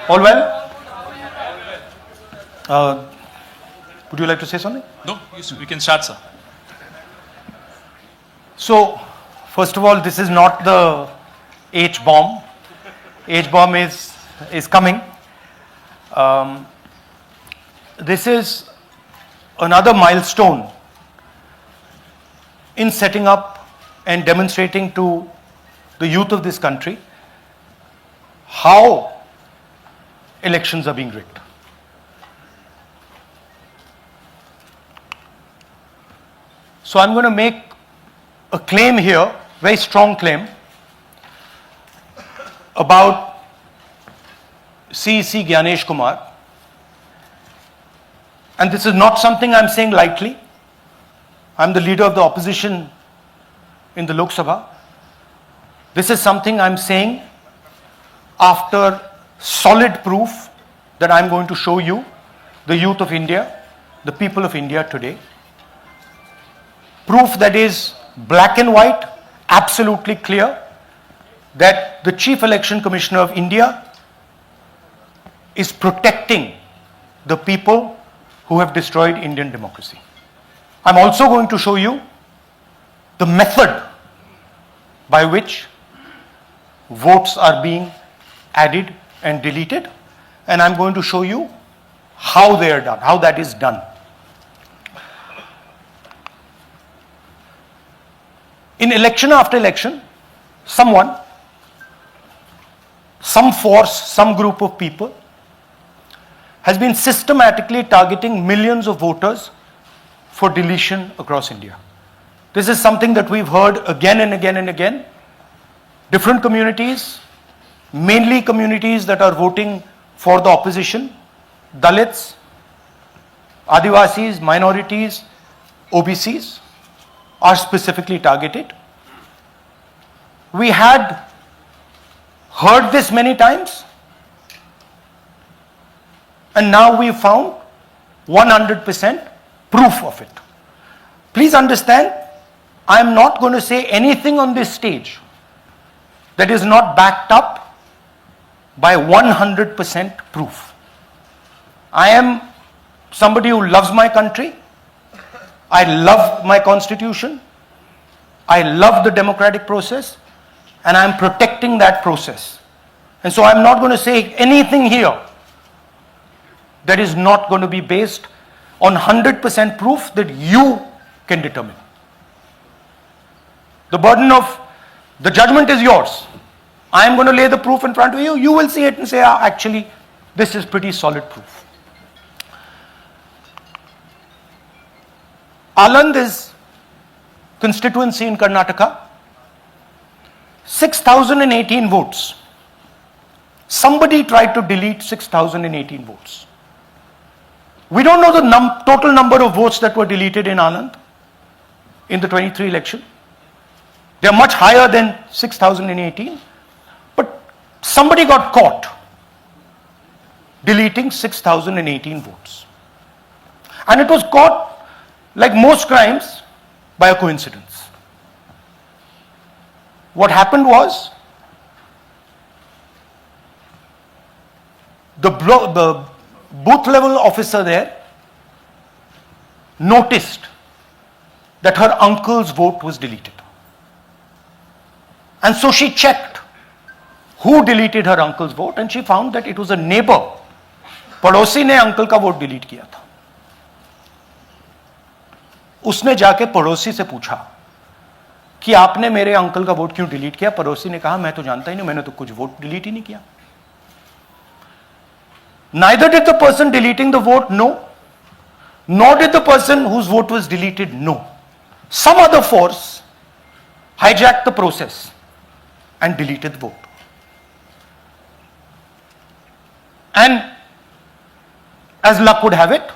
All well? Would you like to say something? No, we can start, sir. So, first of all, this is not the H-bomb. H-bomb is coming. This is another milestone in setting up and demonstrating to the youth of this country how elections are being rigged. So I'm going to make a claim here, very strong claim, about CEC Gyanesh Kumar. And this is not something I'm saying lightly. I'm the leader of the opposition in the Lok Sabha. This is something I'm saying after solid proof that I'm going to show you, the youth of India, the people of India today. Proof that is black and white, absolutely clear, that the Chief Election Commissioner of India is protecting the people who have destroyed Indian democracy. I'm also going to show you the method by which votes are being added and deleted, and I'm going to show you how they are done, how that is done. In election after election, someone, some force, some group of people has been systematically targeting millions of voters for deletion across India. This is something that we've heard again and again and again. Different communities, mainly communities that are voting for the opposition, Dalits, Adivasis, minorities, OBCs, are specifically targeted. We had heard this many times, and now we found 100% proof of it. Please understand, I am not going to say anything on this stage that is not backed up by 100% proof. I am somebody who loves my country. I love my constitution. I love the democratic process, and I am protecting that process. And so I'm not going to say anything here that is not going to be based on 100% proof that you can determine. The burden of the judgment is yours. I am going to lay the proof in front of you. You will see it and say, actually, this is pretty solid proof. Aland is constituency in Karnataka. 6,018 votes. Somebody tried to delete 6,018 votes. We don't know the total number of votes that were deleted in Aland in the 23 election. They are much higher than 6,018. But somebody got caught deleting 6,018 votes. And it was caught, like most crimes, by a coincidence. What happened was, the booth level officer there noticed that her uncle's vote was deleted. And so she checked who deleted her uncle's vote, and she found that it was a neighbor. पड़ोसी ने uncle का vote delete किया था. उसने जाके पड़ोसी से पूछा कि आपने मेरे अंकल का वोट क्यों डिलीट किया. पड़ोसी ने कहा, मैं तो जानता ही नहीं, मैंने तो कुछ वोट डिलीट ही नहीं किया. Neither did the person deleting the vote know, nor did the person whose vote was deleted know. Some other force hijacked the process and deleted the vote. And as luck would have it,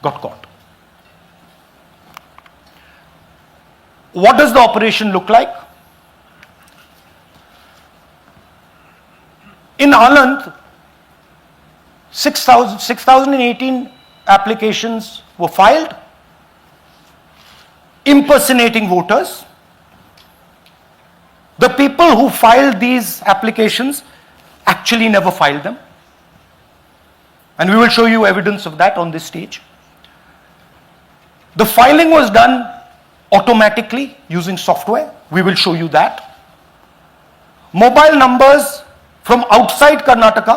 got caught. What does the operation look like? In Aland, 6,018 applications were filed impersonating voters. The people who filed these applications actually never filed them. And we will show you evidence of that on this stage. The filing was done automatically using software. We will show you that. Mobile numbers from outside Karnataka,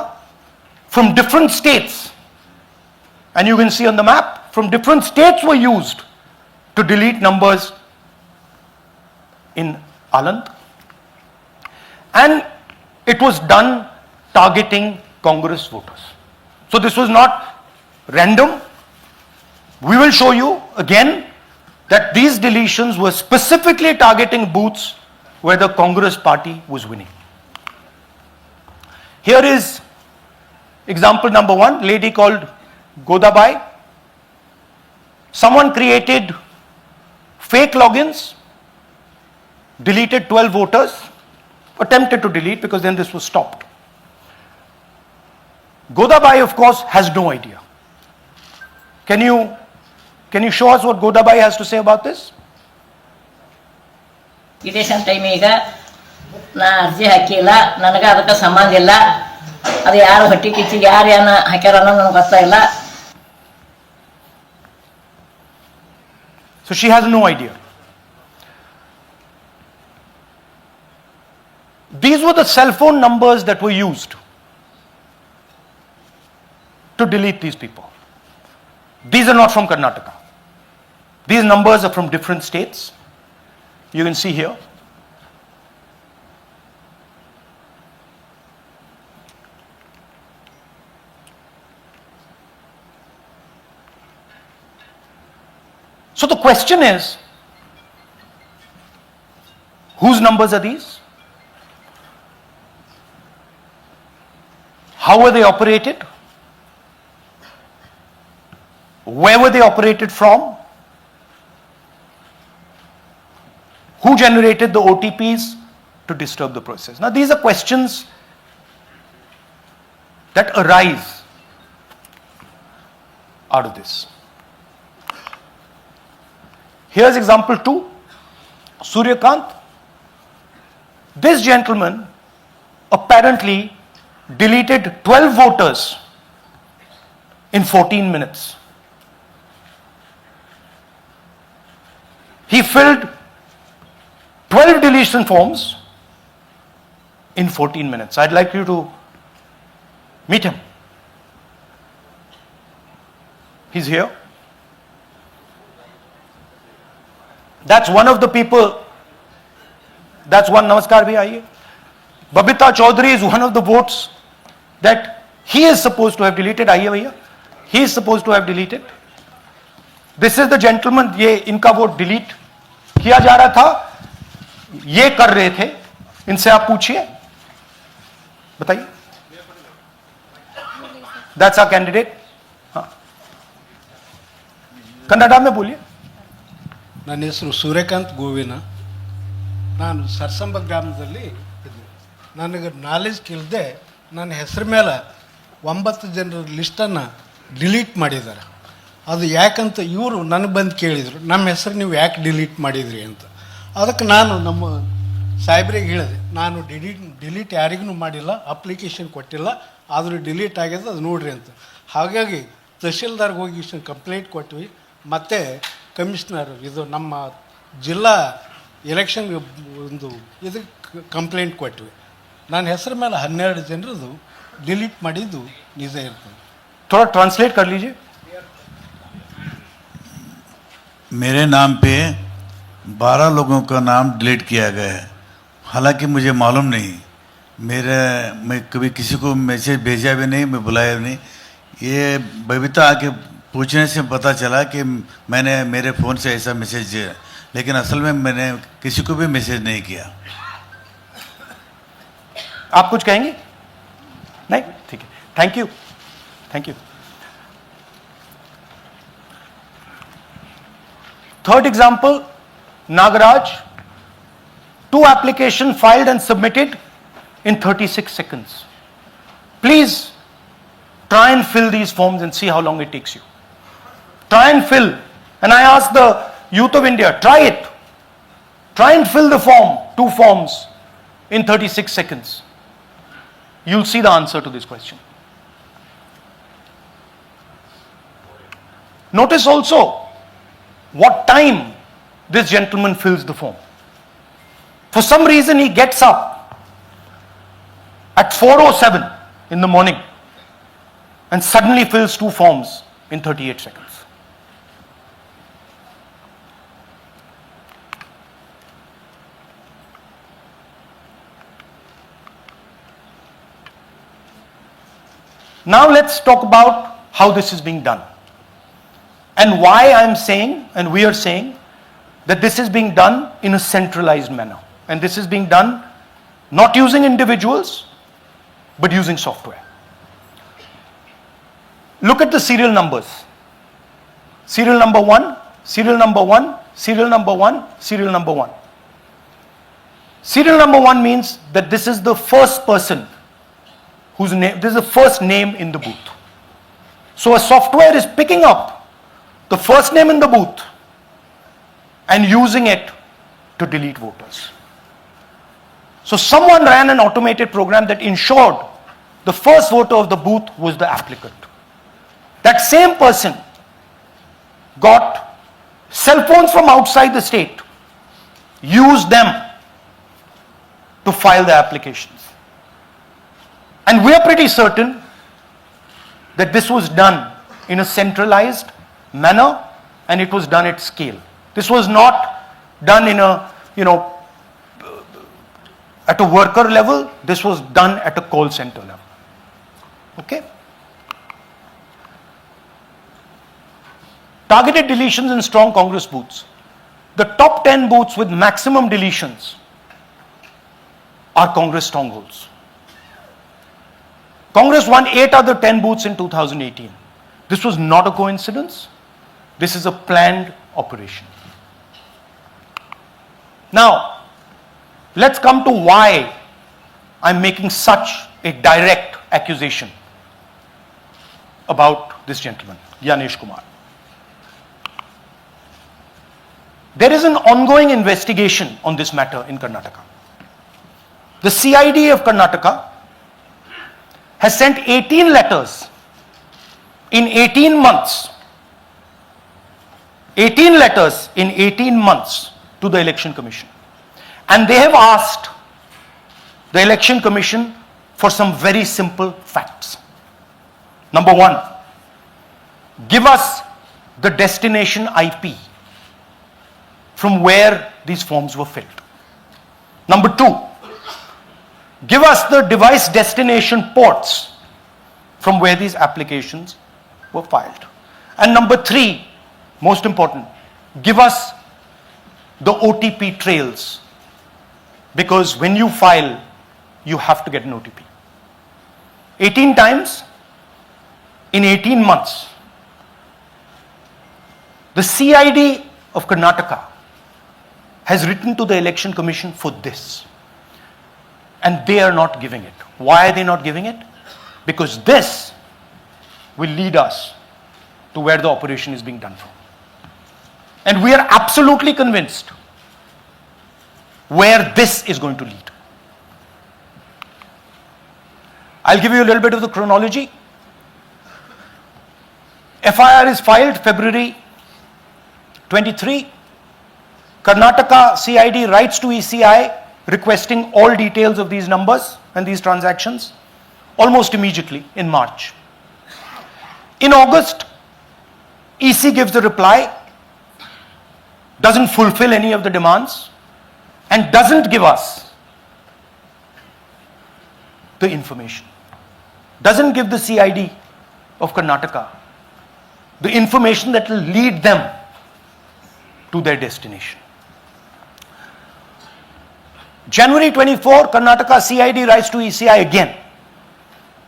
from different states, and you can see on the map, from different states were used to delete numbers in Aland. And it was done targeting Congress voters. So this was not random. We will show you again that these deletions were specifically targeting booths where the Congress party was winning. Here is example number 1, lady called Godabai. Someone created fake logins, deleted 12 voters, attempted to delete because then this was stopped. Godabai, of course, has no idea. Can you show us what Godabai has to say about this? Election time ಈಗ ನಾ ಅರ್ಜಿ ಹಾಕಿಲ್ಲ, ನನಗೆ ಅದಕ್ಕೆ ಸಂಬಂಧ ಇಲ್ಲ. ಅದು ಯಾರು ಹೊಟ್ಟಿ ಕಿಚ್ಚಿಗೆ ಯಾರು ಏನ ಹಾಕ್ಯಾರ ಅನ್ನೋದು ನನಗೆ ಗೊತ್ತಾಗಿಲ್ಲ. So she has no idea. These were the cell phone numbers that were used to delete these people. These are not from Karnataka. These numbers are from different states. You can see here. So the question is, whose numbers are these? How were they operated? Where were they operated from? Who generated the OTPs to disturb the process? Now these are questions that arise out of this. Here's example 2, Suryakant. This gentleman apparently deleted 12 voters in 14 minutes. He filled 12 deletion forms in 14 minutes. I'd like you to meet him. He's here. That's one of the people. That's one. Namaskar bhi aiye. Babita Chaudhary is one of the votes that he is supposed to have deleted. Aiye bhaiya. He is supposed to have deleted. This is the gentleman. ये इनका vote delete किया जा रहा था. ये कर रहे थे. इनसे आप पूछिए. बताइए. That's our candidate. हाँ. कन्नड़ा में बोलिए. ನನ್ನ ಹೆಸರು ಸೂರ್ಯಕಾಂತ್ ಗೋವಿನ. ನಾನು ಸರ್ಸಂಬ ಗ್ರಾಮದಲ್ಲಿ ಇದ್ದೆ. ನನಗೆ ನಾಲೆಜ್ ಇಲ್ಲದೆ ನನ್ನ ಹೆಸರು ಮೇಲೆ 9 ಜನರ ಲಿಸ್ಟನ್ನು ಡಿಲೀಟ್ ಮಾಡಿದ್ದಾರೆ. ಅದು ಯಾಕಂತ ಇವರು ನನಗೆ ಬಂದು ಕೇಳಿದರು, ನಮ್ಮ ಹೆಸರು ನೀವು ಯಾಕೆ ಡಿಲೀಟ್ ಮಾಡಿದ್ರಿ ಅಂತ. ಅದಕ್ಕೆ ನಾನು ನಮ್ಮ ಸಾಹೇಬ್ರಿಗೆ ಹೇಳಿದೆ, ನಾನು ಡಿಲೀಟ್ ಯಾರಿಗೂ ಮಾಡಿಲ್ಲ, ಅಪ್ಲಿಕೇಶನ್ ಕೊಟ್ಟಿಲ್ಲ, ಆದರೂ ಡಿಲೀಟ್ ಆಗ್ಯದ, ಅದು ನೋಡ್ರಿ ಅಂತ. ಹಾಗಾಗಿ ತಹಶೀಲ್ದಾರ್ಗೆ ಹೋಗಿ ಕಂಪ್ಲೇಂಟ್ ಕೊಟ್ವಿ. ಮತ್ತು ಕಮಿಷ್ನರ್ ಇದು ನಮ್ಮ ಜಿಲ್ಲಾ ಎಲೆಕ್ಷನ್ ಒಂದು ಇದಕ್ಕೆ ಕಂಪ್ಲೇಂಟ್ ಕೊಟ್ವಿ. ನನ್ನ ಹೆಸರು ಮೇಲೆ 12 ಜನರದು ಡಿಲೀಟ್ ಮಾಡಿದ್ದು ನಿಜ ಇರ್ತದೆ. थोड़ा ट्रांसलेट कर लीजिए. मेरे नाम पे 12 लोगों का नाम डिलीट किया गया है. हालांकि मुझे मालूम नहीं, मैं कभी किसी को मैसेज भेजा भी नहीं, मैं बुलाया भी नहीं. ये बबीता आके पूछने से पता चला कि मैंने मेरे फ़ोन से ऐसा मैसेज दिया, लेकिन असल में मैंने किसी को भी मैसेज नहीं किया. आप कुछ कहेंगे? नहीं? ठीक है. Thank you. Thank you. Third example, Nagaraj. 2 applications filed and submitted in 36 seconds. Please try and fill these forms and see how long it takes you. Try and fill. And I ask the youth of India, try it. Try and fill the form, 2 forms in 36 seconds. you'll see the answer to this question. Notice also what time this gentleman fills the form. For some reason he gets up at 4:07 in the morning and suddenly fills 2 forms in 38 seconds. Now let's talk about how this is being done and why I'm saying and we are saying that this is being done in a centralized manner, and this is being done not using individuals but using software. Look at the serial numbers. Serial number 1, serial number 1, serial number 1, serial number 1. Serial number 1 means that this is the first person whose name, this is the first name in the booth. So a software is picking up the first name in the booth and using it to delete voters. So someone ran an automated program that ensured the first voter of the booth was the applicant. That same person got cell phones from outside the state, used them to file the applications. And we are pretty certain that this was done in a centralized manner and it was done at scale. This was not done in a, at a worker level. This was done at a call center level. Okay? Targeted deletions in strong Congress booths. The top 10 booths with maximum deletions are Congress strongholds. Congress won 8 other 10 booths in 2018. This was not a coincidence. This is a planned operation. Now, let's come to why I'm making such a direct accusation about this gentleman, Gyanesh Kumar. There is an ongoing investigation on this matter in Karnataka. The CID of Karnataka has sent 18 letters in 18 months. 18 letters in 18 months to the Election Commission. And they have asked the Election Commission for some very simple facts. Number 1, give us the destination IP from where these forms were filled. Number 2, give us the device destination ports from where these applications were filed. And number 3, most important, give us the OTP trails, because when you file, you have to get an OTP. 18 times in 18 months. The CID of Karnataka has written to the Election Commission for this. And they are not giving it. Why are they not giving it? Because this will lead us to where the operation is being done from. And we are absolutely convinced where this is going to lead. I'll give you a little bit of the chronology. FIR is filed February 23. Karnataka CID writes to ECI requesting all details of these numbers and these transactions almost immediately in March. In August, EC gives a reply, doesn't fulfill any of the demands, and doesn't give us the information. Doesn't give the CID of Karnataka the information that will lead them to their destination. January 24, Karnataka CID writes to ECI again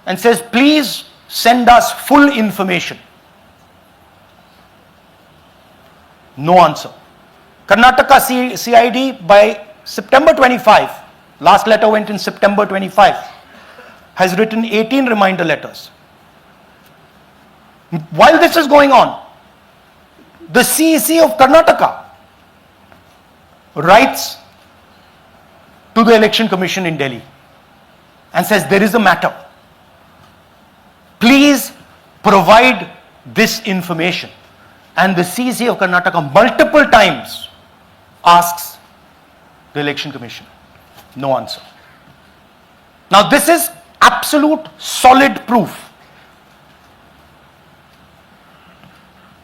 and says, please send us full information. No answer. Karnataka CID by September 25, last letter went in September 25, has written 18 reminder letters. While this is going on, the CEC of Karnataka writes to the Election Commission in Delhi and says there is a matter, please provide this information. And the CC of Karnataka multiple times asks the Election Commission. No answer. Now this is absolute solid proof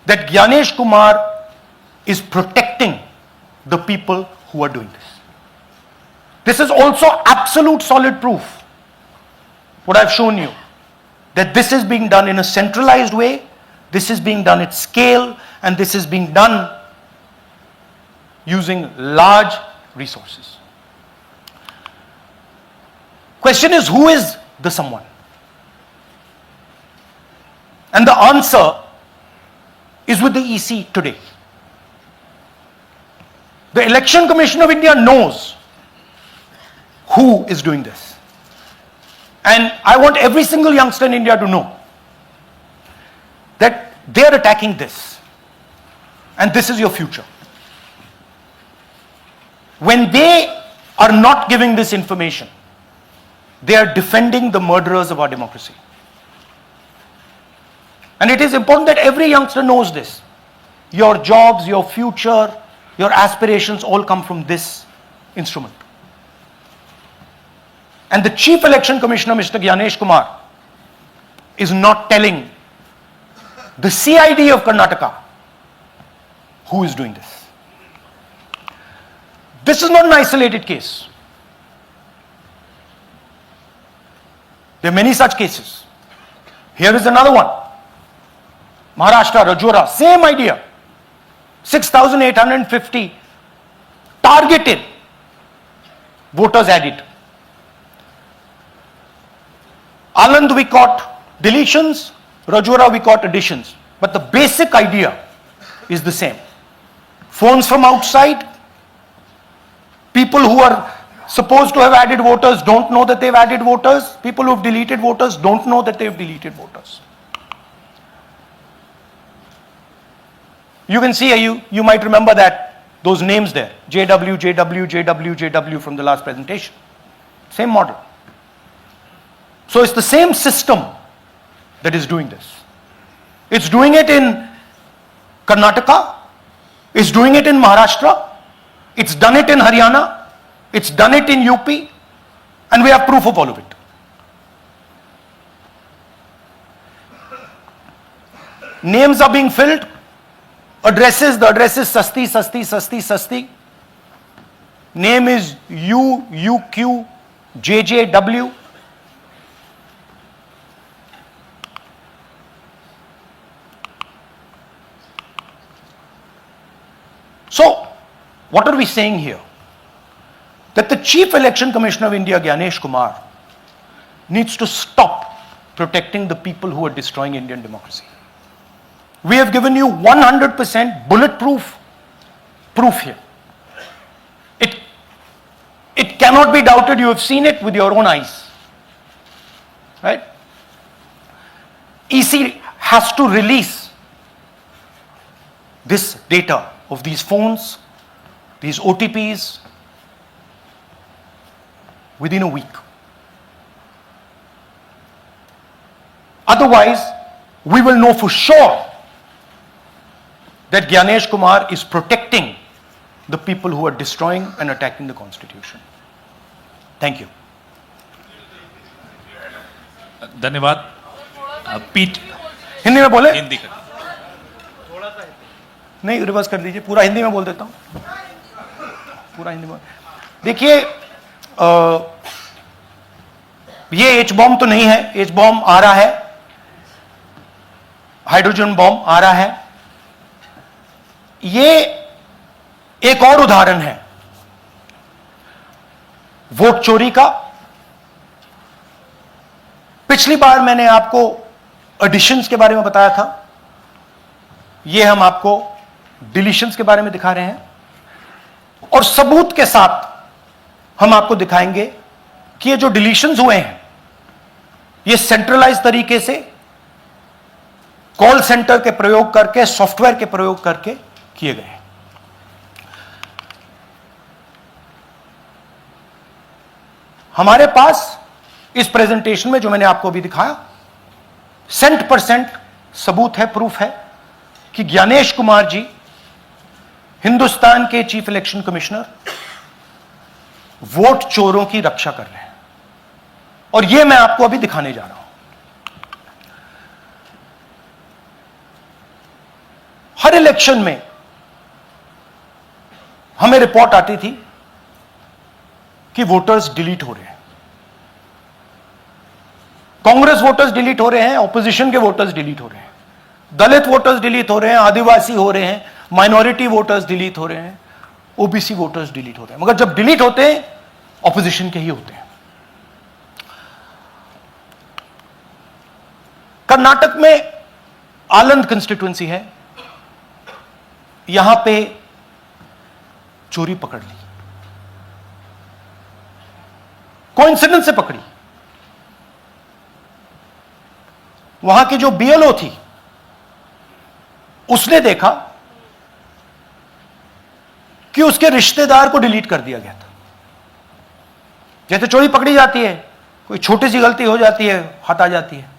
that Gyanesh Kumar is protecting the people who are doing this. This is also absolute solid proof, what I've shown you, that this is being done in a centralized way, this is being done at scale, and this is being done using large resources. Question is, who is the someone? And the answer is with the EC today. The Election Commission of India knows who is doing this. And I want every single youngster in India to know that they are attacking this. And this is your future. When they are not giving this information, they are defending the murderers of our democracy. And it is important that every youngster knows this. Your jobs, your future, your aspirations all come from this instrument. And the Chief Election Commissioner, Mr. Gyanesh Kumar, is not telling the CID of Karnataka who is doing this. This is not an isolated case. There are many such cases. Here is another one. Maharashtra, Rajora, same idea. 6,850 targeted voters added. Anand we caught deletions, Rajora we caught additions. But the basic idea is the same. Phones from outside, people who are supposed to have added voters don't know that they've added voters, people who have deleted voters don't know that they've deleted voters. You can see, you might remember that, those names there, JW, JW, JW, JW from the last presentation. Same model. So it's the same system that is doing this. It's doing it in Karnataka, it's doing it in Maharashtra, it's done it in Haryana, it's done it in UP, and we have proof of all of it. Names are being filled, addresses, the address is Sasti, Sasti, Sasti, Sasti. Name is UQ, JJW. So, what are we saying here? That the Chief Election Commissioner of India, Gyanesh Kumar, needs to stop protecting the people who are destroying Indian democracy. We have given you 100% bulletproof proof here. It cannot be doubted. You have seen it with your own eyes. Right? EC has to release this data of these phones, these OTPs, within a week. Otherwise, we will know for sure that Gyanesh Kumar is protecting the people who are destroying and attacking the constitution. Thank you. धन्यवाद पीट हिंदी में बोले? हिंदी का नहीं, reverse कर दीजिए, पूरा हिंदी में बोल देता हूं, पूरा हिंदी में। देखिए, ये एच बॉम्ब तो नहीं है, एच बॉम्ब आ रहा है, हाइड्रोजन बॉम्ब आ रहा है। ये एक और उदाहरण है वोट चोरी का। पिछली बार मैंने आपको एडिशंस के बारे में बताया था, ये हम आपको डिलीशंस के बारे में दिखा रहे हैं, और सबूत के साथ हम आपको दिखाएंगे कि ये जो डिलीशंस हुए हैं ये सेंट्रलाइज तरीके से कॉल सेंटर के प्रयोग करके, सॉफ्टवेयर के प्रयोग करके किए गए हैं। हमारे पास इस प्रेजेंटेशन में जो मैंने आपको अभी दिखाया 100% सबूत है, प्रूफ है कि ज्ञानेश कुमार जी हिंदुस्तान के चीफ इलेक्शन कमिश्नर वोट चोरों की रक्षा कर रहे हैं, और यह मैं आपको अभी दिखाने जा रहा हूं। हर इलेक्शन में हमें रिपोर्ट आती थी कि वोटर्स डिलीट हो रहे हैं, कांग्रेस वोटर्स डिलीट हो रहे हैं, ऑपोजिशन के वोटर्स डिलीट हो रहे हैं, दलित वोटर्स डिलीट हो रहे हैं, आदिवासी हो रहे हैं, माइनॉरिटी वोटर्स डिलीट हो रहे हैं, ओबीसी वोटर्स डिलीट हो रहे हैं। मगर जब डिलीट होते हैं ऑपोजिशन के ही होते हैं। कर्नाटक में आलंद कंस्टिट्यूएंसी है, यहां पे चोरी पकड़ ली, कोइंसिडेंस से पकड़ी। वहां की जो बीएलओ थी उसने देखा कि उसके रिश्तेदार को डिलीट कर दिया गया था। जैसे चोरी पकड़ी जाती है, कोई छोटी सी गलती हो जाती है, हाथ आ जाती है।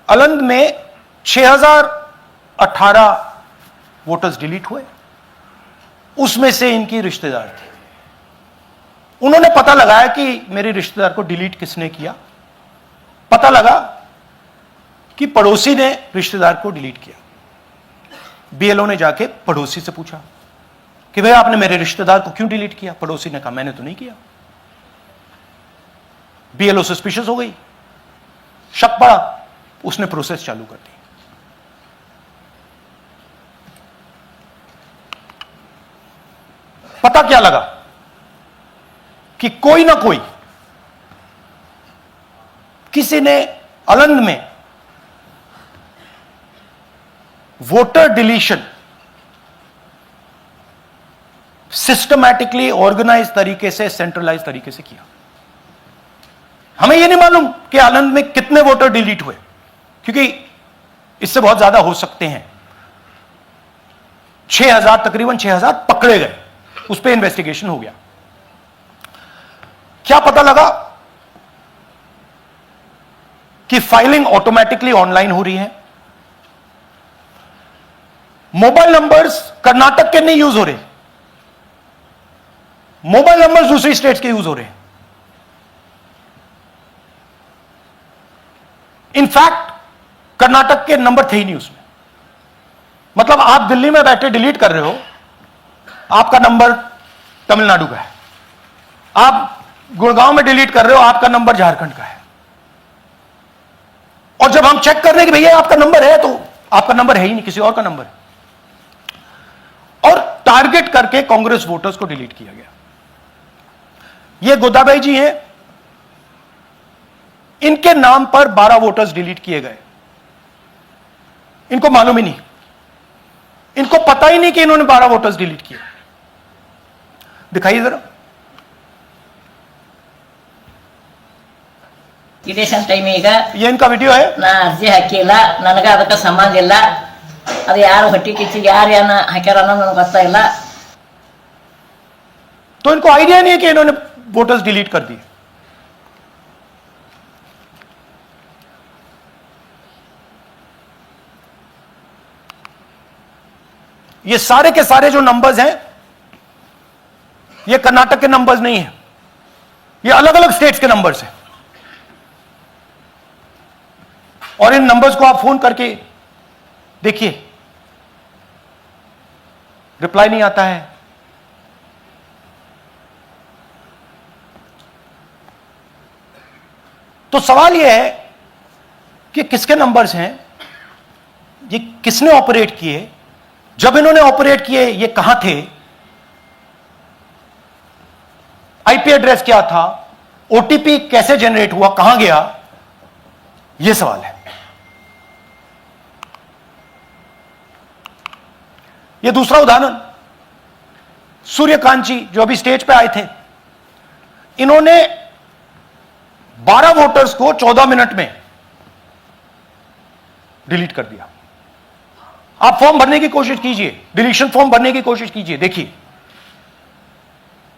आलंद में 6018 वोटर्स डिलीट हुए, उसमें से इनकी रिश्तेदार थे। उन्होंने पता लगाया कि मेरे रिश्तेदार को डिलीट किसने किया। पता लगा कि पड़ोसी ने रिश्तेदार को डिलीट किया। बीएलओ ने जाके पड़ोसी से पूछा कि भाई आपने मेरे रिश्तेदार को क्यों डिलीट किया? पड़ोसी ने कहा मैंने तो नहीं किया। बीएलओ सस्पिशियस हो गई, शक पड़ा, उसने प्रोसेस चालू कर दी। पता क्या लगा कि कोई ना कोई, किसी ने आलंद में वोटर डिलीशन सिस्टमैटिकली ऑर्गेनाइज तरीके से, सेंट्रलाइज तरीके से किया। हमें यह नहीं मालूम कि आलंद में कितने वोटर डिलीट हुए, क्योंकि इससे बहुत ज्यादा हो सकते हैं। 6000, तकरीबन 6000 पकड़े गए, उस पर इन्वेस्टिगेशन हो गया। क्या पता लगा कि फाइलिंग ऑटोमेटिकली ऑनलाइन हो रही है। मोबाइल नंबर्स कर्नाटक के नहीं यूज हो रहे, मोबाइल नंबर्स दूसरी स्टेट्स के यूज हो रहे हैं। इनफैक्ट कर्नाटक के नंबर थे ही नहीं उसमें। मतलब आप दिल्ली में बैठे डिलीट कर रहे हो, आपका नंबर तमिलनाडु का है। आप गुड़गांव में डिलीट कर रहे हो, आपका नंबर झारखंड का है। और जब हम चेक कर रहे हैं कि भैया आपका नंबर है, तो आपका नंबर है ही नहीं, किसी और का नंबर है। और टारगेट करके कांग्रेस वोटर्स को डिलीट किया गया। ये गोदाबाई जी हैं, इनके नाम पर 12 वोटर्स डिलीट किए गए। इनको मालूम ही नहीं, इनको पता ही नहीं कि इन्होंने 12 वोटर्स डिलीट किए। दिखाइए जरा। ಇಲೆಕ್ಷನ್ ಟೈಮ್ ಈಗ ये इनका वीडियो है। ನಾ ಅರ್ಜಿ ಹಾಕಿಲ್ಲ, ನನಗ ಅದಕ್ಕೆ ಸಂಬಂಧ ಇಲ್ಲ। ಅದು ಯಾರು ಹೊಟ್ಟಿ ಕಿಚ್ಚಿಗೆ ಯಾರು ಏನ ಹಾಕ್ಯಾರ ಅನ್ನೋದು ನನಗೆ ಗೊತ್ತಾಗಿಲ್ಲ। तो इनको आइडिया नहीं है कि इन्होंने वोटर्स डिलीट कर दिए। ये सारे के सारे जो नंबर्स हैं, ये कर्नाटक के नंबर्स नहीं है, ये अलग अलग स्टेट्स के नंबर्स हैं। और इन नंबर्स को आप फोन करके देखिए, रिप्लाई नहीं आता है। तो सवाल यह है कि किसके नंबर्स हैं, ये किसने ऑपरेट किए, जब इन्होंने ऑपरेट किए ये कहां थे, आईपी एड्रेस क्या था, ओटीपी कैसे जनरेट हुआ, कहां गया, यह सवाल है। यह दूसरा उदाहरण, सूर्यकांत जी जो अभी स्टेज पे आए थे, इन्होंने 12 वोटर्स को 14 मिनट में डिलीट कर दिया। आप फॉर्म भरने की कोशिश कीजिए, डिलीशन फॉर्म भरने की कोशिश कीजिए, देखिए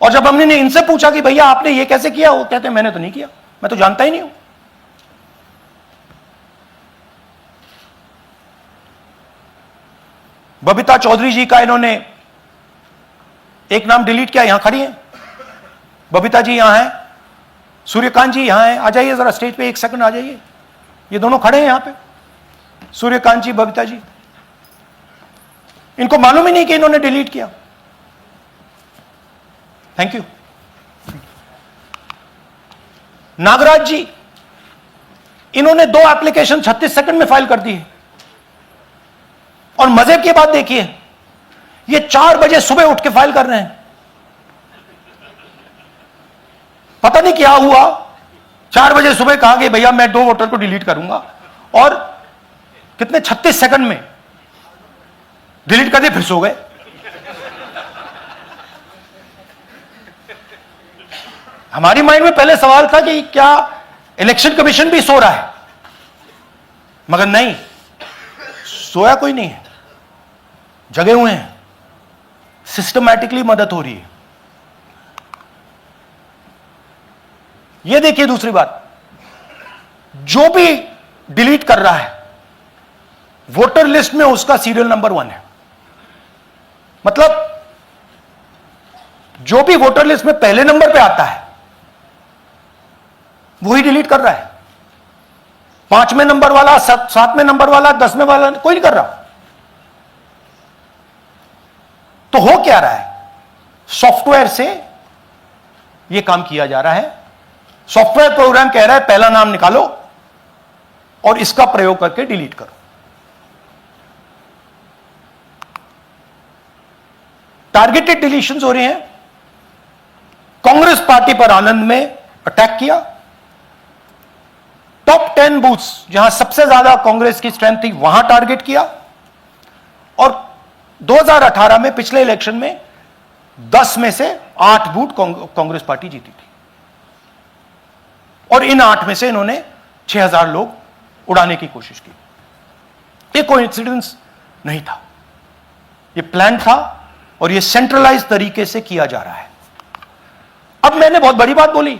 और जब हमने इनसे पूछा कि भैया आपने ये कैसे किया, वो कहते हैं मैंने तो नहीं किया, मैं तो जानता ही नहीं हूं। बबीता चौधरी जी का इन्होंने एक नाम डिलीट किया, यहां खड़ी हैं बबीता जी, यहां हैं, सूर्यकांत जी यहां हैं, आ जाइए जरा स्टेज पे, एक सेकंड आ जाइए, ये दोनों खड़े हैं यहां पे, सूर्यकांत जी, बबीता जी। इनको मालूम ही नहीं कि इन्होंने डिलीट किया। Thank you. नागराज जी, इन्होंने 2 एप्लीकेशन 36 सेकंड में फाइल कर दी है। और मजे की बात देखिए, ये 4 बजे सुबह उठ के फाइल कर रहे हैं। पता नहीं क्या हुआ, 4 बजे सुबह कहा कि भैया मैं 2 वोटर को डिलीट करूंगा, और कितने 36 सेकंड में डिलीट कर दिए, फिर सो गए। हमारी माइंड में पहले सवाल था कि क्या इलेक्शन कमीशन भी सो रहा है, मगर नहीं, सोया कोई नहीं है, जगे हुए हैं, सिस्टमैटिकली मदद हो रही है। यह देखिए दूसरी बात, जो भी डिलीट कर रहा है वोटर लिस्ट में उसका सीरियल नंबर 1 है। मतलब जो भी वोटर लिस्ट में पहले नंबर पे आता है वही डिलीट कर रहा है। 5वें नंबर वाला, 7वें नंबर वाला, 10वें वाला कोई नहीं कर रहा। तो हो क्या रहा है, सॉफ्टवेयर से यह काम किया जा रहा है। सॉफ्टवेयर प्रोग्राम कह रहा है पहला नाम निकालो और इसका प्रयोग करके डिलीट करो। टारगेटेड डिलीशंस हो रहे हैं। कांग्रेस पार्टी पर आनंद में अटैक किया। टॉप 10 बूथ्स जहां सबसे ज्यादा कांग्रेस की स्ट्रेंथ थी वहां टारगेट किया। और 2018 में पिछले इलेक्शन में 10 में से 8 बूथ कांग्रेस पार्टी जीती थी, और इन 8 में से इन्होंने 6000 लोग उड़ाने की कोशिश की। ये कोइंसिडेंस नहीं था, ये प्लान था, और ये सेंट्रलाइज तरीके से किया जा रहा है। अब मैंने बहुत बड़ी बात बोली,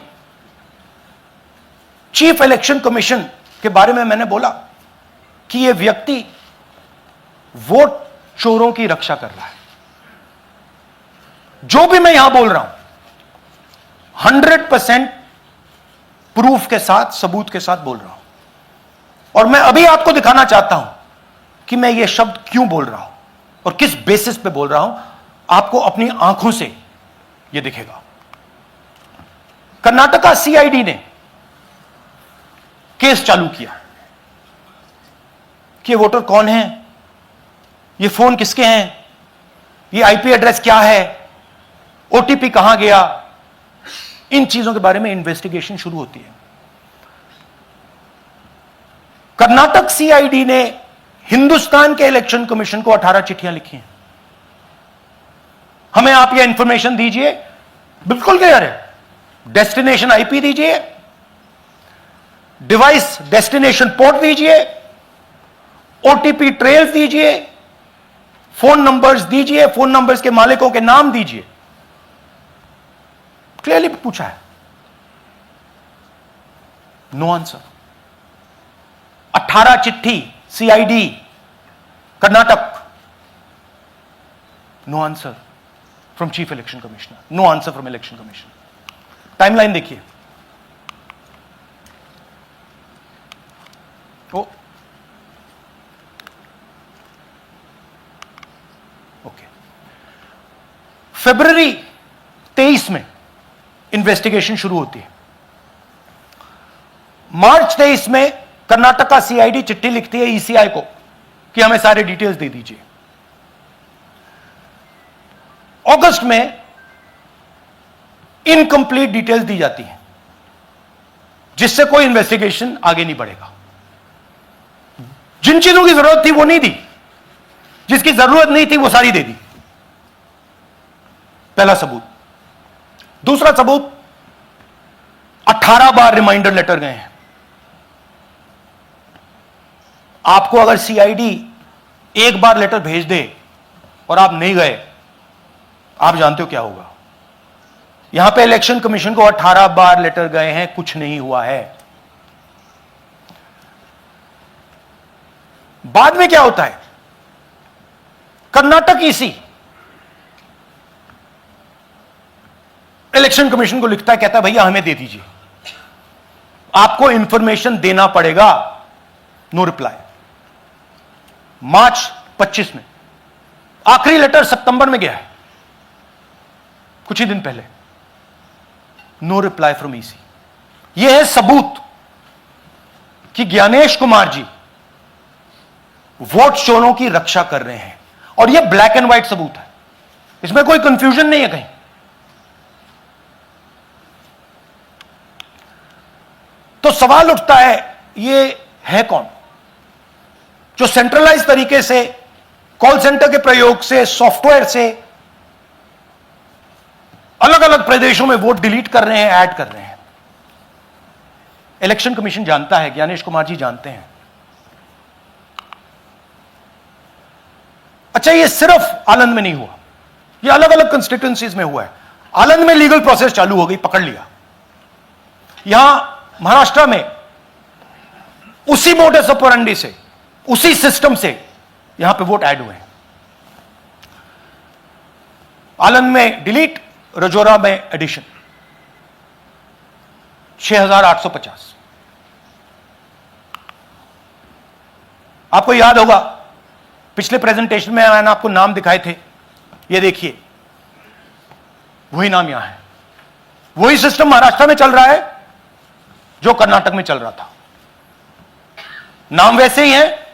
चीफ इलेक्शन कमीशन के बारे में मैंने बोला कि यह व्यक्ति वोट चोरों की रक्षा कर रहा है। जो भी मैं यहां बोल रहा हूं 100% प्रूफ के साथ, सबूत के साथ बोल रहा हूं। और मैं अभी आपको दिखाना चाहता हूं कि मैं ये शब्द क्यों बोल रहा हूं और किस बेसिस पे बोल रहा हूं। आपको अपनी आंखों से यह दिखेगा। कर्नाटका सीआईडी ने केस चालू किया कि ये वोटर कौन है, ये फोन किसके हैं, ये आईपी एड्रेस क्या है, ओटीपी कहां गया, इन चीजों के बारे में इन्वेस्टिगेशन शुरू होती है। कर्नाटक सीआईडी ने हिंदुस्तान के इलेक्शन कमीशन को 18 चिट्ठियां लिखी हैं। हमें आप यह इंफॉर्मेशन दीजिए, बिल्कुल क्लियर है, डेस्टिनेशन आईपी दीजिए, डिवाइस डेस्टिनेशन पोर्ट दीजिए, ओटीपी ट्रेल्स दीजिए, फोन नंबर्स दीजिए, फोन नंबर्स के मालिकों के नाम दीजिए। क्लियरली पूछा है, नो आंसर। 18 चिट्ठी CID Karnataka, no answer from chief election commissioner, no answer from election commission. Timeline देखिए, ओके, फरवरी 23 में इन्वेस्टिगेशन शुरू होती है। मार्च 23 में कर्नाटका सीआईडी चिट्ठी लिखती है ईसीआई को कि हमें सारे डिटेल्स दे दीजिए। अगस्त में इनकंप्लीट डिटेल्स दी जाती हैं, जिससे कोई इन्वेस्टिगेशन आगे नहीं बढ़ेगा। जिन चीजों की जरूरत थी वो नहीं दी, जिसकी जरूरत नहीं थी वो सारी दे दी। पहला सबूत। दूसरा सबूत, 18 बार रिमाइंडर लेटर गए हैं। आपको अगर सीआईडी एक बार लेटर भेज दे और आप नहीं गए, आप जानते हो क्या होगा। यहां पे इलेक्शन कमीशन को 18 बार लेटर गए हैं, कुछ नहीं हुआ है। बाद में क्या होता है, कर्नाटक ईसी इलेक्शन कमीशन को लिखता है, कहता है भैया हमें दे दीजिए, आपको इंफॉर्मेशन देना पड़ेगा। No reply. मार्च 25 में आखिरी लेटर सितंबर में गया है, कुछ ही दिन पहले। No reply from EC. यह है सबूत कि ज्ञानेश कुमार जी वोट चोरों की रक्षा कर रहे हैं, और यह ब्लैक एंड व्हाइट सबूत है, इसमें कोई कंफ्यूजन नहीं है कहीं। तो सवाल उठता है, ये है कौन जो सेंट्रलाइज तरीके से कॉल सेंटर के प्रयोग से, सॉफ्टवेयर से अलग अलग प्रदेशों में वोट डिलीट कर रहे हैं, ऐड कर रहे हैं? इलेक्शन कमीशन जानता है, ज्ञानेश कुमार जी जानते हैं। अच्छा, ये सिर्फ आनंद में नहीं हुआ, ये अलग अलग कंस्टिट्यूएंसीज में हुआ है। आनंद में लीगल प्रोसेस चालू हो गई, पकड़ लिया। यहां महाराष्ट्र में उसी मोडस ऑपरेंडी से, उसी सिस्टम से यहां पे वोट ऐड हुए हैं। आनंद में डिलीट, रजौरा में एडिशन, 6850। आपको याद होगा पिछले प्रेजेंटेशन में मैंने आपको नाम दिखाए थे, ये देखिए वही नाम यहां है। वही सिस्टम महाराष्ट्र में चल रहा है जो कर्नाटक में चल रहा था। नाम वैसे ही है,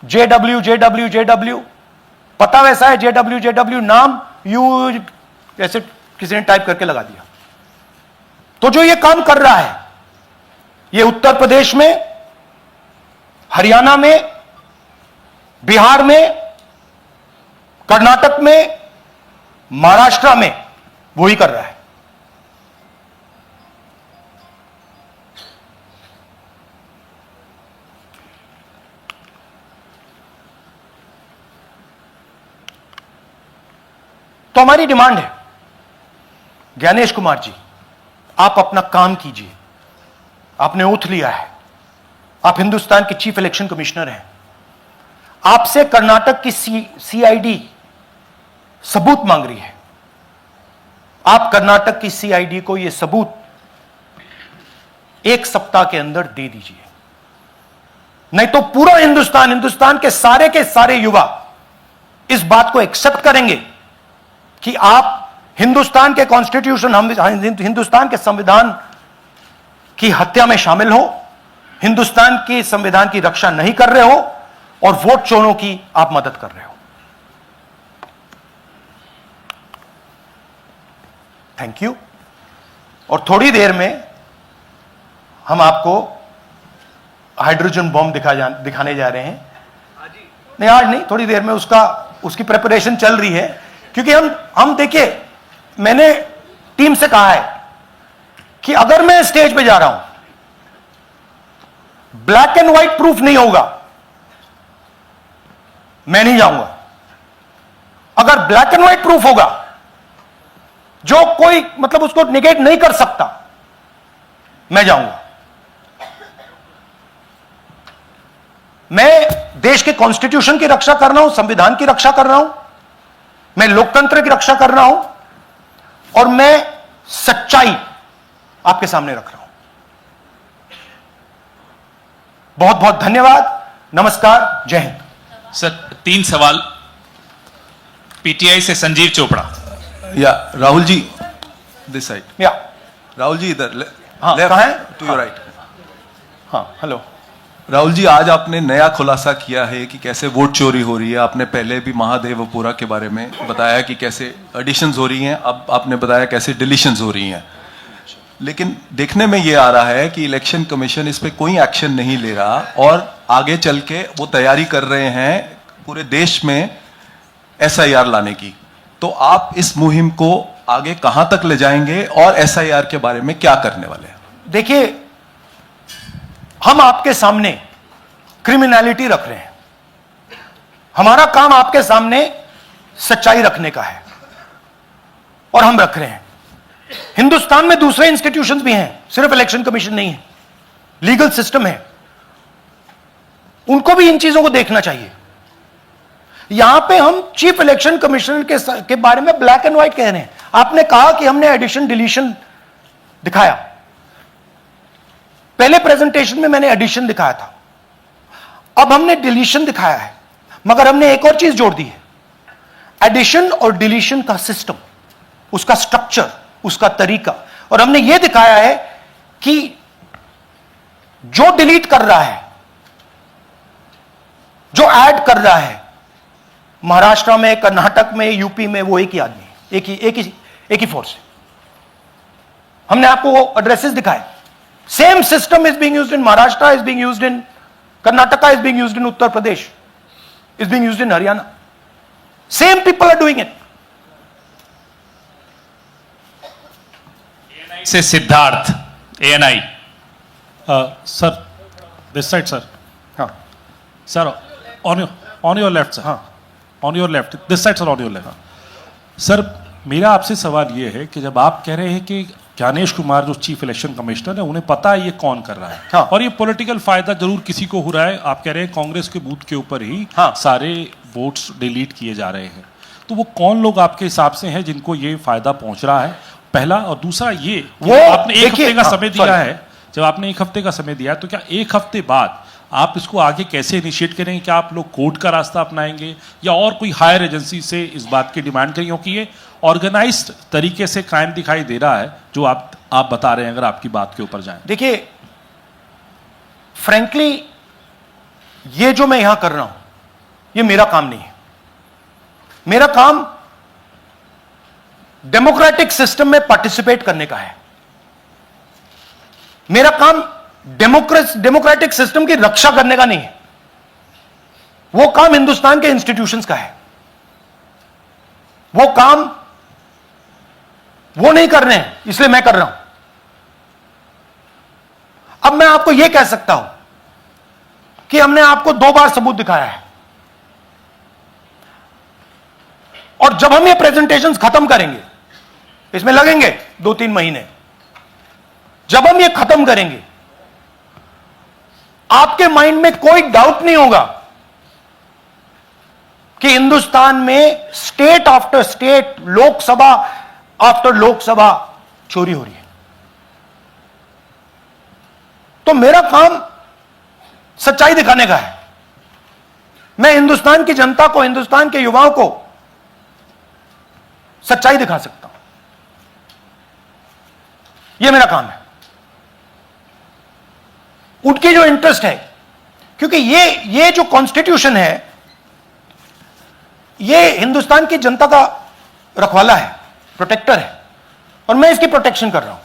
JW JW JW, पता वैसा है JW JW, नाम यू ऐसे किसी ने टाइप करके लगा दिया। तो जो ये काम कर रहा है, ये उत्तर प्रदेश में, हरियाणा में, बिहार में, कर्नाटक में, महाराष्ट्र में वही कर रहा है। तो हमारी डिमांड है, ज्ञानेश कुमार जी, आप अपना काम कीजिए। आपने ओथ लिया है, आप हिंदुस्तान के चीफ इलेक्शन कमिश्नर हैं। आपसे कर्नाटक की CID सबूत मांग रही है। आप कर्नाटक की CID को यह सबूत 1 सप्ताह के अंदर दे दीजिए, नहीं तो पूरा हिंदुस्तान के सारे युवा इस बात को एक्सेप्ट करेंगे कि आप हिंदुस्तान के कॉन्स्टिट्यूशन, हिंदुस्तान के संविधान की हत्या में शामिल हो, हिंदुस्तान के संविधान की रक्षा नहीं कर रहे हो, और वोट चोरों की आप मदद कर रहे हो। Thank you. और थोड़ी देर में हम आपको हाइड्रोजन बॉम्ब दिखाने जा रहे हैं। नहीं, आज नहीं, थोड़ी देर में उसकी प्रिपरेशन चल रही है। क्योंकि हम देखिए, मैंने टीम से कहा है कि अगर मैं स्टेज पे जा रहा हूं, ब्लैक एंड व्हाइट प्रूफ नहीं होगा, मैं नहीं जाऊंगा। अगर ब्लैक एंड व्हाइट प्रूफ होगा, जो कोई मतलब उसको निगेट नहीं कर सकता, मैं जाऊंगा। मैं देश के कॉन्स्टिट्यूशन की रक्षा कर रहा हूं, संविधान की रक्षा कर रहा हूं, मैं लोकतंत्र की रक्षा कर रहा हूं, और मैं सच्चाई आपके सामने रख रहा हूं। बहुत बहुत धन्यवाद, नमस्कार, जय हिंद। सर 3 सवाल। PTI से संजीव चोपड़ा। या राहुल जी, दिस साइड। या राहुल जी इधर, हाँ, लेफ्ट कहाँ है? To your right. हाँ, हेलो। राहुल जी, आज आपने नया खुलासा किया है कि कैसे वोट चोरी हो रही है। आपने पहले भी महादेवपुरा के बारे में बताया कि कैसे एडिशंस हो रही हैं, अब आपने बताया कैसे डिलीशंस हो रही हैं। लेकिन देखने में ये आ रहा है कि इलेक्शन कमीशन इस पे कोई एक्शन नहीं ले रहा, और आगे चल के वो तैयारी कर रहे हैं पूरे देश में SIR लाने की। तो आप इस मुहिम को आगे कहां तक ले जाएंगे, और SIR के बारे में क्या करने वाले हैं? देखिए, हम आपके सामने क्रिमिनलिटी रख रहे हैं, हमारा काम आपके सामने सच्चाई रखने का है। और हम रख रहे हैं। हिंदुस्तान में दूसरे इंस्टीट्यूशंस भी हैं, सिर्फ इलेक्शन कमीशन नहीं है, लीगल सिस्टम है, उनको भी इन चीजों को देखना चाहिए। यहां पे हम चीफ इलेक्शन कमिश्नर के बारे में ब्लैक एंड व्हाइट कह रहे हैं। आपने कहा कि हमने एडिशन डिलीशन दिखाया, पहले प्रेजेंटेशन में मैंने एडिशन दिखाया था, अब हमने डिलीशन दिखाया है, मगर हमने एक और चीज जोड़ दी है, एडिशन और डिलीशन का सिस्टम, उसका स्ट्रक्चर, उसका तरीका। और हमने यह दिखाया है कि जो डिलीट कर रहा है, जो ऐड कर रहा है, महाराष्ट्र में, कर्नाटक में, यूपी में, वो एक ही आदमी है, एक ही फोर्स है। हमने आपको वो एड्रेसेस दिखाए। Same system is being used in Maharashtra, is being used in Karnataka, is being used in Uttar Pradesh, is being used in Haryana. Same people are doing it. से Siddharth, ANI। Sir, this side, sir. हाँ Sir, on your left, sir. हाँ On your left. This side, sir, on your left. Sir, मेरा आपसे सवाल ये है कि जब आप कह रहे हैं कि ज्ञानेश कुमार जो चीफ इलेक्शन कमिश्नर है, उन्हें पता है ये कौन कर रहा है, हाँ। और ये पॉलिटिकल फायदा जरूर किसी को हो रहा है। आप कह रहे हैं कांग्रेस के बूथ के ऊपर ही हाँ। सारे वोट्स डिलीट किए जा रहे हैं, तो वो कौन लोग आपके हिसाब से हैं जिनको ये फायदा पहुंच रहा है, पहला। और दूसरा ये कि वो आपने एक देखिए, हफ्ते का हाँ, समय दिया sorry। है, जब आपने एक हफ्ते का समय दिया है, तो क्या एक हफ्ते बाद आप इसको आगे कैसे इनिशिएट करेंगे? क्या आप लोग कोर्ट का रास्ता अपनाएंगे या और कोई हायर एजेंसी से इस बात की डिमांड करेंगे? क्योंकि ये ऑर्गेनाइज्ड तरीके से क्राइम दिखाई दे रहा है जो आप बता रहे हैं, अगर आपकी बात के ऊपर जाएं। देखिए, फ्रैंकली ये जो मैं यहां कर रहा हूं, ये मेरा काम नहीं है। मेरा काम डेमोक्रेटिक सिस्टम में पार्टिसिपेट करने का है। मेरा काम डेमोक्रेटिक सिस्टम की रक्षा करने का नहीं है। वो काम हिंदुस्तान के इंस्टीट्यूशंस का है। वो काम वो नहीं कर रहे हैं, इसलिए मैं कर रहा हूं। अब मैं आपको यह कह सकता हूं कि हमने आपको 2 बार सबूत दिखाया है, और जब हम ये प्रेजेंटेशंस खत्म करेंगे, इसमें लगेंगे 2-3 महीने, जब हम ये खत्म करेंगे, आपके माइंड में कोई डाउट नहीं होगा कि हिंदुस्तान में state after state, Lok Sabha after Lok Sabha चोरी हो रही है। तो मेरा काम सच्चाई दिखाने का है। मैं हिंदुस्तान की जनता को, हिंदुस्तान के युवाओं को सच्चाई दिखा सकता हूं। यह मेरा काम है। उनकी जो इंटरेस्ट है, क्योंकि ये जो कॉन्स्टिट्यूशन है, ये हिंदुस्तान की जनता का रखवाला है, प्रोटेक्टर है, और मैं इसकी प्रोटेक्शन कर रहा हूं।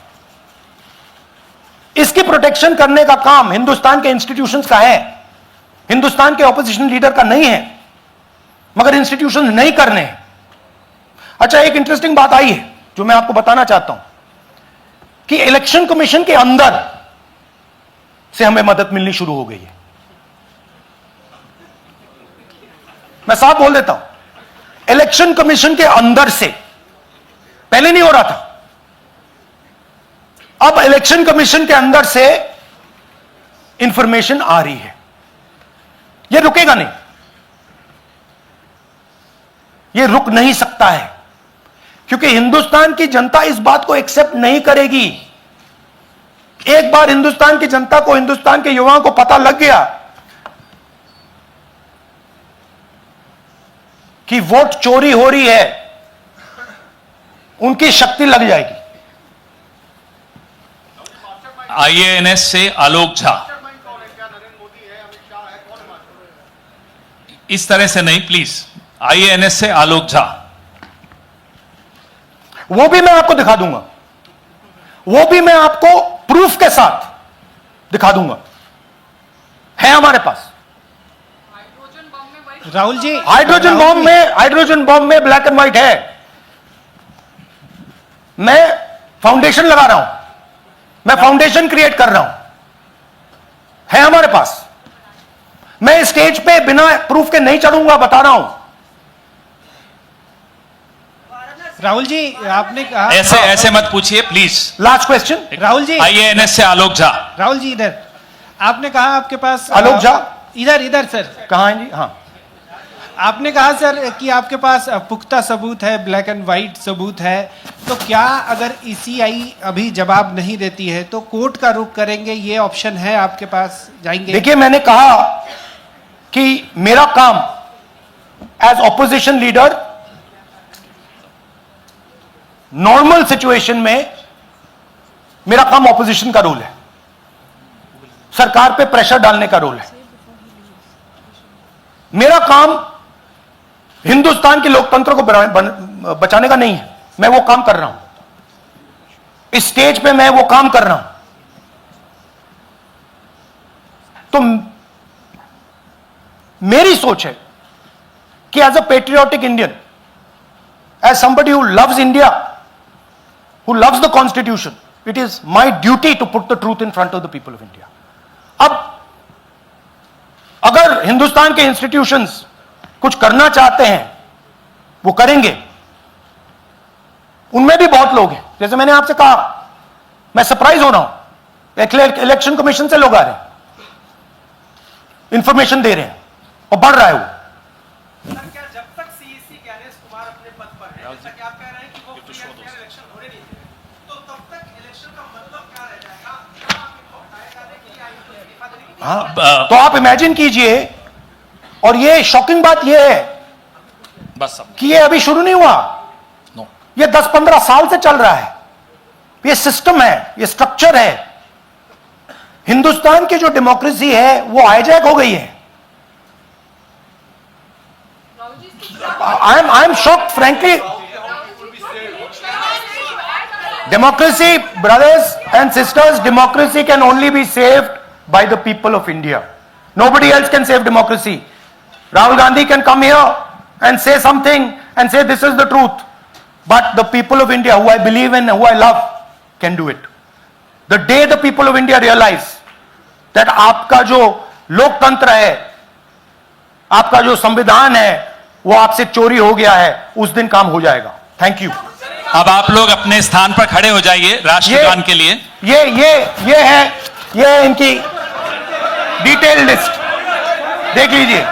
इसकी प्रोटेक्शन करने का काम हिंदुस्तान के इंस्टीट्यूशंस का है, हिंदुस्तान के ऑपोजिशन लीडर का नहीं है, मगर इंस्टीट्यूशंस नहीं करने हैं। अच्छा, एक इंटरेस्टिंग बात आई है जो मैं आपको बताना चाहता हूं कि इलेक्शन कमीशन के अंदर से हमें मदद मिलनी शुरू हो गई है। मैं साफ बोल देता हूं, इलेक्शन कमीशन के अंदर से, पहले नहीं हो रहा था, अब इलेक्शन कमीशन के अंदर से इंफॉर्मेशन आ रही है। यह रुकेगा नहीं, यह रुक नहीं सकता है, क्योंकि हिंदुस्तान की जनता इस बात को एक्सेप्ट नहीं करेगी। एक बार हिंदुस्तान की जनता को, हिंदुस्तान के युवाओं को पता लग गया कि वोट चोरी हो रही है, उनकी शक्ति लग जाएगी। IANS से आलोक झा। इस तरह से नहीं प्लीज। IANS से आलोक झा। वो भी मैं आपको दिखा दूंगा, वो भी मैं आपको प्रूफ के साथ दिखा दूंगा, है हमारे पास। राहुल जी, हाइड्रोजन बॉम्ब में ब्लैक एंड व्हाइट है। मैं फाउंडेशन लगा रहा हूं, मैं फाउंडेशन क्रिएट कर रहा हूं, है हमारे पास। मैं स्टेज पे बिना प्रूफ के नहीं चढ़ूंगा, बता रहा हूं। राहुल जी आपने कहा ऐसे ऐसे मत पूछिए please. Last question. Rahul ji IANS से आलोक झा। राहुल जी इधर आपने कहा आपके पास आलोक झा? इधर इधर सर कहाँ हैं जी? हाँ, आपने कहा सर कि आपके पास पुख्ता सबूत है, ब्लैक एंड वाइट सबूत है, तो क्या अगर ECI अभी जवाब नहीं देती है तो कोर्ट का रुख करेंगे, ये ऑप्शन है आपके पास, जाएंगे? देखिए मैंने कहा कि मेरा काम as opposition leader normal situation में मेरा काम ऑपोजिशन का रोल है, सरकार पे प्रेशर डालने का रोल है। मेरा काम हिंदुस्तान के लोकतंत्र को बचाने का नहीं है। मैं वो काम कर रहा हूं, इस स्टेज पे मैं वो काम कर रहा हूं। तो मेरी सोच है कि as a patriotic Indian, as somebody who loves India, who loves the constitution, it is my duty to put the truth in front of the people of India. अब अगर हिंदुस्तान के इंस्टीट्यूशंस कुछ करना चाहते हैं वो करेंगे। उनमें भी बहुत लोग हैं, जैसे मैंने आपसे कहा, मैं सरप्राइज हो रहा हूं, इलेक्शन कमीशन से लोग आ रहे हैं, इंफॉर्मेशन दे रहे हैं और बढ़ रहा है वो। क्या जब तक CEC ज्ञानेश कुमार अपने पद पर है, जैसा कि आप कह रहे हैं कि वो फ्री एंड फेयर इलेक्शन होने नहीं देंगे, तो तब तक इलेक्शन का मतलब क्या रह जाएगा? क्या आपको बताया जाने के लिए आई कोई इस्तीफा देने की? हाँ, तो आप इमेजिन कीजिए, और ये शॉकिंग बात ये है बस अब कि ये अभी शुरू नहीं हुआ, नो। ये 10-15 साल से चल रहा है। ये सिस्टम है, ये स्ट्रक्चर है। हिंदुस्तान की जो डेमोक्रेसी है वो हाईजैक हो गई है। I am shocked frankly. Democracy, brothers and sisters, democracy can only be saved by the people of India. Nobody else can save democracy. Rahul Gandhi can come here and say something and say this is the truth. But the people of India, who I believe in, who I love, can do it. The day the people of India realize that आपका जो लोकतंत्र है, आपका जो संविधान है, वो आपसे चोरी हो गया है, उस दिन काम हो जाएगा। Thank you. अब आप लोग अपने स्थान पर खड़े हो जाइए राष्ट्रगान के लिए। ये है इनकी डिटेल लिस्ट, देख लीजिए।